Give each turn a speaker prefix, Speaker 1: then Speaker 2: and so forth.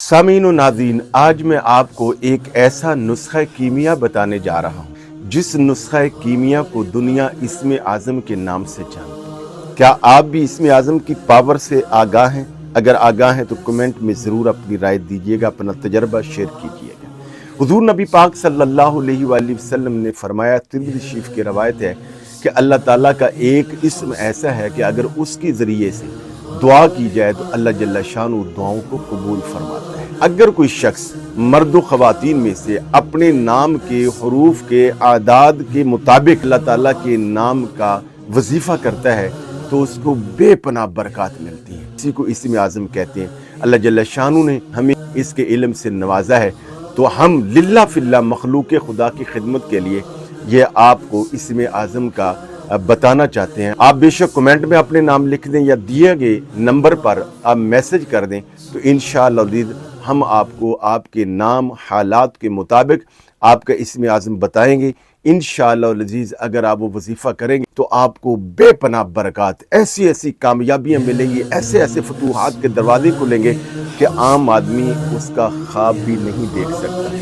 Speaker 1: सामीन व नाज़रीन, आज मैं आपको एक ऐसा नुस्खा कीमिया बताने जा रहा हूँ जिस नुस्खा कीमिया को दुनिया इस्म आज़म के नाम से जानती है। क्या आप भी इस्म आज़म की पावर से आगाह हैं? अगर आगाह हैं तो कमेंट में ज़रूर अपनी राय दीजिएगा, अपना तजर्बा शेयर कीजिएगा। हुज़ूर नबी पाक सल्लल्लाहु अलैहि वसल्लम ने फरमाया, तिर्मिज़ी शरीफ की रवायत है कि अल्लाह ताला का एक इस्म ऐसा है कि अगर उसके ज़रिए से दुआ की जाए तो अल्लाह जल्ल शानु दुआओं को कबूल फरमाता है। अगर कोई शख्स मर्द व ख़वातीन में से अपने नाम के हरूफ के आदाद के मुताबिक अल्लाह ताला के नाम का वजीफ़ा करता है तो उसको बेपनाह बरकत मिलती है। इसी को इस्म आज़म कहते हैं। अल्लाह जल्ल शानु ने हमें इसके इल्म से नवाजा है, तो हम लिल्ला फिल्ला मखलूक खुदा की खिदमत के लिए ये आपको इस्म आज़म का बताना चाहते हैं। आप बेशक कमेंट में अपने नाम लिख दें या दिए गए नंबर पर आप मैसेज कर दें, तो इंशाअल्लाह हम आपको आपके नाम हालात के मुताबिक आपका इस्म आज़म बताएंगे। इंशाअल्लाह अज़ीज़ अगर आप वो वजीफ़ा करेंगे तो आपको बेपनाह बरकत, ऐसी ऐसी कामयाबियाँ मिलेंगी, ऐसे ऐसे फतूहात के दरवाजे खुलेंगे कि आम आदमी उसका ख्वाब भी नहीं देख सकता।